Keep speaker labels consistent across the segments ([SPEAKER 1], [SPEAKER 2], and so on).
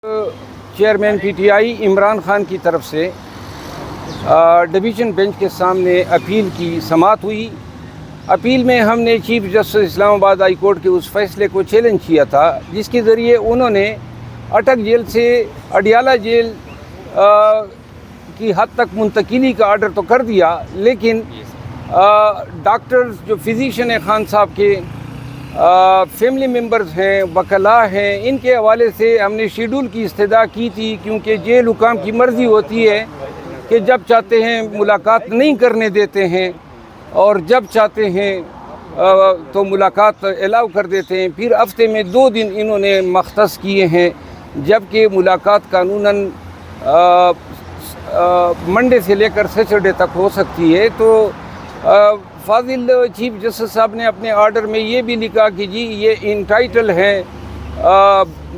[SPEAKER 1] Chairman P T I Imran Khan کی طرف سے ڈویژن بینچ کے سامنے اپیل کی سماعت ہوئی۔ اپیل میں ہم نے چیف جسٹس اسلام آباد ہائی کورٹ کے اس فیصلے کو چیلنج کیا تھا جس کے ذریعے انہوں نے اٹک جیل سے اڈیالہ جیل کی حد تک منتقلی کا آرڈر تو کر دیا، لیکن ڈاکٹرز جو فزیشین ہیں خان صاحب کے فیملی ممبرز ہیں، وکلاء ہیں، ان کے حوالے سے ہم نے شیڈول کی استدعا کی تھی، کیونکہ جیل حکام کی مرضی ہوتی ہے کہ جب چاہتے ہیں ملاقات نہیں کرنے دیتے ہیں اور جب چاہتے ہیں تو ملاقات الاؤ کر دیتے ہیں۔ پھر ہفتے میں 2 دن انہوں نے مختص کیے ہیں، جبکہ ملاقات قانوناً منڈے سے لے کر سیٹرڈے تک ہو سکتی ہے۔ تو فاضل چیف جسٹس صاحب نے اپنے آرڈر میں یہ بھی لکھا کہ جی یہ انٹائٹل ہیں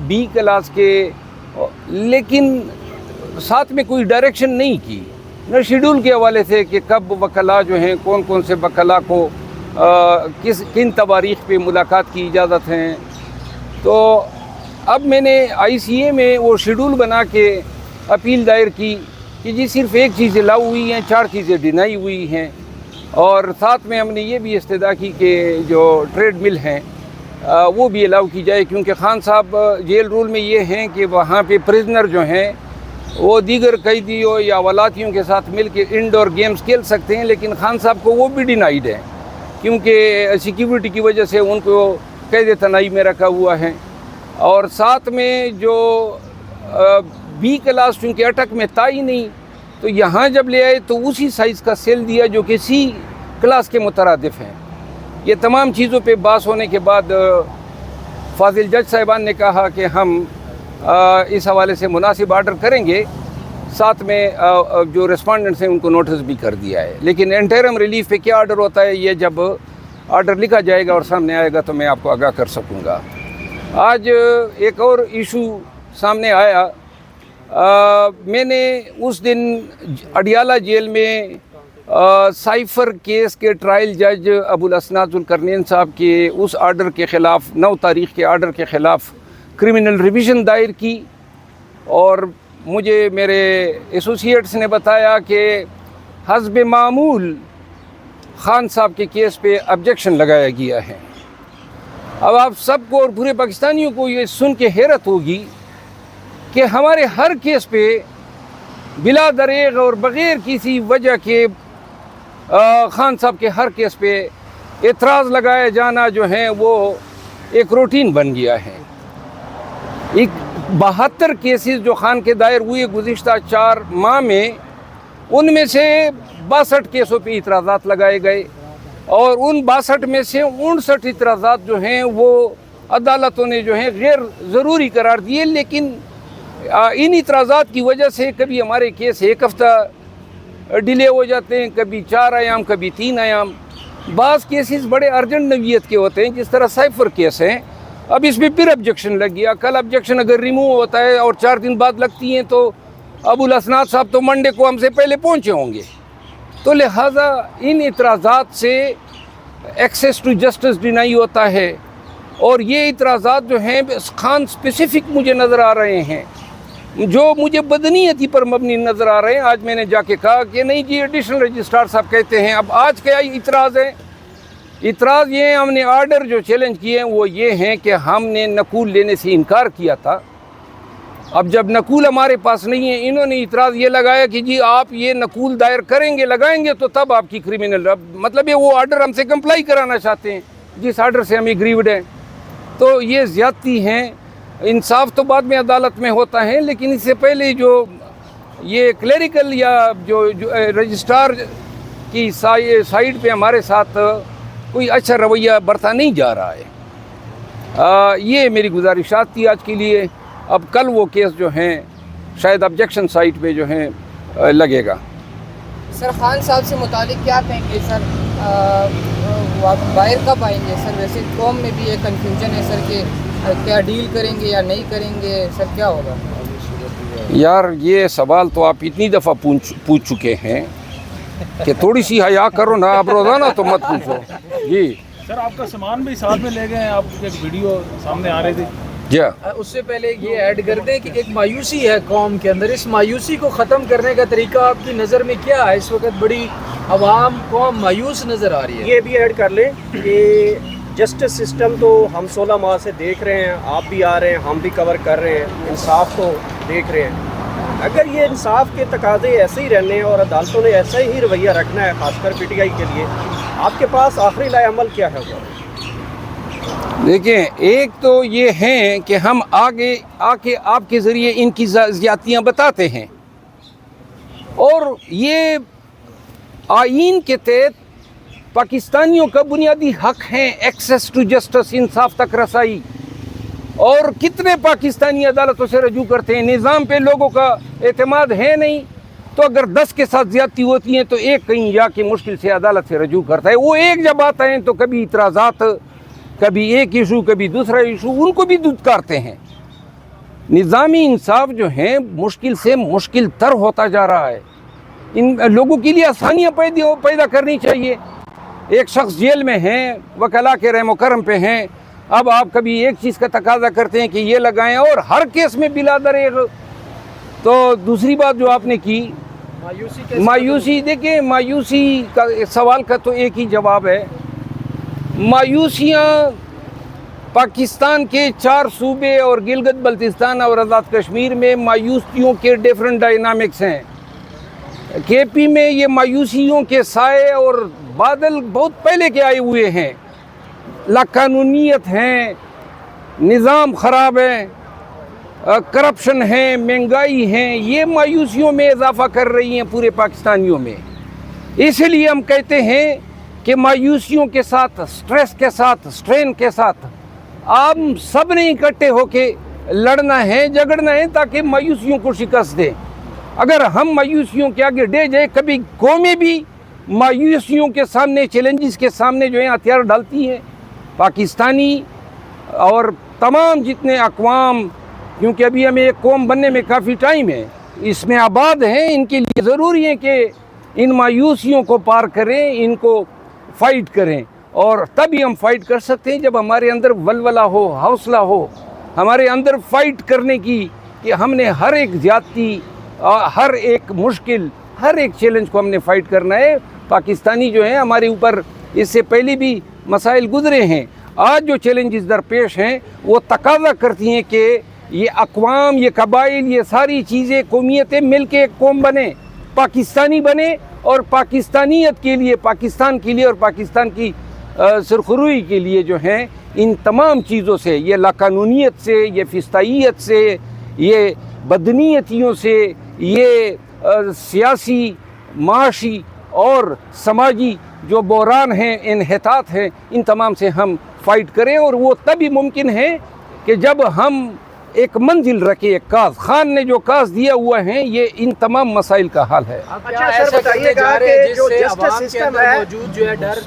[SPEAKER 1] بی کلاس کے، لیکن ساتھ میں کوئی ڈائریکشن نہیں کی، نہ شیڈول کے حوالے سے کہ کب وکلاء جو ہیں کون کون سے وکلاء کو کن تواریخ پہ ملاقات کی اجازت ہیں۔ تو اب میں نے آئی سی اے میں وہ شیڈول بنا کے اپیل دائر کی کہ جی صرف ایک چیز الاؤ ہوئی ہیں، 4 چیزیں ڈینائی ہوئی ہیں، اور ساتھ میں ہم نے یہ بھی استدعا کی کہ جو ٹریڈ مل ہیں وہ بھی الاؤ کی جائے، کیونکہ خان صاحب جیل رول میں یہ ہیں کہ وہاں پہ پریزنر جو ہیں وہ دیگر قیدیوں یا ولاتیوں کے ساتھ مل کے انڈور گیمز کھیل سکتے ہیں، لیکن خان صاحب کو وہ بھی ڈینائیڈ ہے کیونکہ سیکیورٹی کی وجہ سے ان کو قید تنہائی میں رکھا ہوا ہے۔ اور ساتھ میں جو بی کلاس چونکہ اٹک میں تھا ہی نہیں، تو یہاں جب لے آئے تو اسی سائز کا سیل دیا جو کہ سی کلاس کے مترادف ہیں۔ یہ تمام چیزوں پہ بحث ہونے کے بعد فاضل جج صاحبان نے کہا کہ ہم اس حوالے سے مناسب آرڈر کریں گے، ساتھ میں جو ریسپونڈنٹس ہیں ان کو نوٹس بھی کر دیا ہے، لیکن انٹرم ریلیف پہ کیا آرڈر ہوتا ہے یہ جب آرڈر لکھا جائے گا اور سامنے آئے گا تو میں آپ کو آگاہ کر سکوں گا۔ آج ایک اور ایشو سامنے آیا، میں نے اس دن اڈیالہ جیل میں سائفر کیس کے ٹرائل جج ابوالاسناد ذوالقرنین صاحب کے اس آرڈر کے خلاف 9 تاریخ کے آرڈر کے خلاف کرمنل ریویژن دائر کی، اور مجھے میرے ایسوسیٹس نے بتایا کہ حسب معمول خان صاحب کے کیس پہ آبجیکشن لگایا گیا ہے۔ اب آپ سب کو اور پورے پاکستانیوں کو یہ سن کے حیرت ہوگی کہ ہمارے ہر کیس پہ بلا دریغ اور بغیر کسی وجہ کے خان صاحب کے ہر کیس پہ اعتراض لگایا جانا جو ہے وہ ایک روٹین بن گیا ہے۔ 72 کیسز جو خان کے دائر ہوئے گزشتہ 4 ماہ میں، ان میں سے 62 کیسوں پہ اعتراضات لگائے گئے، اور ان 62 میں سے 59 اعتراضات جو ہیں وہ عدالتوں نے جو ہیں غیر ضروری قرار دیے، لیکن ان اعتراضات کی وجہ سے کبھی ہمارے کیس 1 ہفتہ ڈیلے ہو جاتے ہیں، کبھی 4 ایام، کبھی 3 ایام۔ بعض کیسز بڑے ارجنٹ نوعیت کے ہوتے ہیں، جس طرح سائفر کیس ہیں، اب اس میں پھر آبجیکشن لگ گیا، کل آبجیکشن اگر ریموو ہوتا ہے اور 4 دن بعد لگتی ہیں تو ابوالاسناد صاحب تو منڈے کو ہم سے پہلے پہنچے ہوں گے۔ تو لہٰذا ان اعتراضات سے ایکسیس ٹو جسٹس ڈینائی ہوتا ہے، اور یہ اعتراضات جو ہیں خان اسپیسیفک مجھے نظر آ رہے ہیں، جو مجھے بدنیتی پر مبنی نظر آ رہے ہیں۔ آج میں نے جا کے کہا کہ نہیں جی ایڈیشنل رجسٹرار صاحب کہتے ہیں۔ اب آج کیا اعتراض ہے؟ اعتراض یہ ہے، ہم نے آرڈر جو چیلنج کیے ہیں وہ یہ ہیں کہ ہم نے نقول لینے سے انکار کیا تھا، اب جب نقول ہمارے پاس نہیں ہے، انہوں نے اعتراض یہ لگایا کہ جی آپ یہ نقول دائر کریں گے، لگائیں گے تو تب آپ کی کرمنل، مطلب یہ وہ آرڈر ہم سے کمپلائی کرانا چاہتے ہیں جس آرڈر سے ہم ایگریوڈ ہیں۔ تو یہ زیادتی ہیں۔ انصاف تو بعد میں عدالت میں ہوتا ہے، لیکن اس سے پہلے جو یہ کلیریکل یا جو رجسٹرار کی سائیڈ پہ ہمارے ساتھ کوئی اچھا رویہ برتا نہیں جا رہا ہے۔ یہ میری گزارشات تھی آج کے لیے۔ اب کل وہ کیس جو ہیں شاید آبجیکشن سائٹ پہ جو ہیں لگے گا۔
[SPEAKER 2] سر خان صاحب سے متعلق کیا کہیں گے سر؟ باہر کب آئیں گے سر؟ ویسے قوم میں بھی یہ کنفیوژن ہے سر کہ کیا ڈیل کریں گے یا نہیں کریں گے سر، کیا ہوگا؟
[SPEAKER 1] یار یہ سوال تو آپ اتنی دفعہ پوچھ چکے ہیں کہ تھوڑی سی حیا کرو نا، آپ روزانہ تو مت پوچھو۔ جی
[SPEAKER 3] سر آپ کا سامان بھی ساتھ میں لے گئے ہیں، آپ ایک ویڈیو سامنے آ رہی تھی۔
[SPEAKER 1] جا
[SPEAKER 3] اس سے پہلے یہ ایڈ کر دیں کہ ایک مایوسی ہے قوم کے اندر، اس مایوسی کو ختم کرنے کا طریقہ آپ کی نظر میں کیا ہے؟ اس وقت بڑی عوام قوم مایوس نظر آ رہی ہے.
[SPEAKER 4] یہ بھی ایڈ کر لیں کہ جسٹس سسٹم تو ہم 16 ماہ سے دیکھ رہے ہیں، آپ بھی آ رہے ہیں، ہم بھی کور کر رہے ہیں، انصاف کو دیکھ رہے ہیں. اگر یہ انصاف کے تقاضے ایسے ہی رہنے ہیں اور عدالتوں نے ایسا ہی رویہ رکھنا ہے، خاص کر پی ٹی آئی کے لیے، آپ کے پاس آخری لائے عمل کیا ہے؟
[SPEAKER 1] دیکھیں، ایک تو یہ ہیں کہ ہم آگے آ کے آپ کے ذریعے ان کی زیادتیاں بتاتے ہیں، اور یہ آئین کے تحت پاکستانیوں کا بنیادی حق ہے ایکسیس ٹو جسٹس، انصاف تک رسائی. اور کتنے پاکستانی عدالتوں سے رجوع کرتے ہیں، نظام پہ لوگوں کا اعتماد ہے نہیں، تو اگر 10 کے ساتھ زیادتی ہوتی ہیں تو ایک کہیں جا کے مشکل سے عدالت سے رجوع کرتا ہے. وہ ایک جب آتا ہے تو کبھی اعتراضات، کبھی ایک ایشو، کبھی دوسرا ایشو، ان کو بھی دودکارتے ہیں. نظامی انصاف جو ہیں مشکل سے مشکل تر ہوتا جا رہا ہے. ان لوگوں کے لیے آسانیاں پیدا کرنی چاہیے. ایک شخص جیل میں ہیں، وکلا کے رحم و کرم پہ ہیں، اب آپ کبھی ایک چیز کا تقاضا کرتے ہیں کہ یہ لگائیں، اور ہر کیس میں بلا دریغ. تو دوسری بات جو آپ نے کی مایوسی، دیکھیں مایوسی کا سوال کا تو ایک ہی جواب ہے. مایوسیاں پاکستان کے 4 صوبے اور گلگت بلتستان اور آزاد کشمیر میں مایوسیوں کے ڈیفرنٹ ڈائنامکس ہیں. کے پی میں یہ مایوسیوں کے سائے اور بادل بہت پہلے کے آئے ہوئے ہیں. لاقانونیت ہیں، نظام خراب ہے، کرپشن ہے، مہنگائی ہے، یہ مایوسیوں میں اضافہ کر رہی ہیں پورے پاکستانیوں میں. اس لیے ہم کہتے ہیں کہ مایوسیوں کے ساتھ، سٹریس کے ساتھ، سٹرین کے ساتھ آپ سب نے اکٹھے ہو کے لڑنا ہے، جھگڑنا ہے، تاکہ مایوسیوں کو شکست دیں. اگر ہم مایوسیوں کے آگے ڈے جائے، کبھی قومیں بھی مایوسیوں کے سامنے، چیلنجز کے سامنے جو ہیں ہتھیار ڈالتی ہیں. پاکستانی اور تمام جتنے اقوام، کیونکہ ابھی ہمیں ایک قوم بننے میں کافی ٹائم ہے، اس میں آباد ہیں، ان کے لیے ضروری ہے کہ ان مایوسیوں کو پار کریں، ان کو فائٹ کریں. اور تبھی ہم فائٹ کر سکتے ہیں جب ہمارے اندر ولولہ ہو، حوصلہ ہو، ہمارے اندر فائٹ کرنے کی، کہ ہم نے ہر ایک زیادتی، ہر ایک مشکل، ہر ایک چیلنج کو ہم نے فائٹ کرنا ہے. پاکستانی جو ہیں ہمارے اوپر اس سے پہلے بھی مسائل گزرے ہیں. آج جو چیلنجز درپیش ہیں وہ تقاضا کرتی ہیں کہ یہ اقوام، یہ قبائل، یہ ساری چیزیں، قومیتیں مل کے ایک قوم بنیں، پاکستانی بنے، اور پاکستانیت کے لیے، پاکستان کے لیے اور پاکستان کی سرخروئی کے لیے جو ہیں ان تمام چیزوں سے، یہ لاقانونیت سے، یہ فسطائیت سے، یہ بدنیتیوں سے، یہ سیاسی، معاشی اور سماجی جو بحران ہیں، انحطاط ہیں، ان تمام سے ہم فائٹ کریں. اور وہ تبھی ممکن ہے کہ جب ہم ایک منزل رکھیں، ایک کاز. خان نے جو کاز دیا ہوا ہے، یہ ان تمام مسائل کا حل ہے.
[SPEAKER 3] اچھا سر، بتائیے گا کہ جو جسٹس سسٹم ہے موجود جو ہے ڈر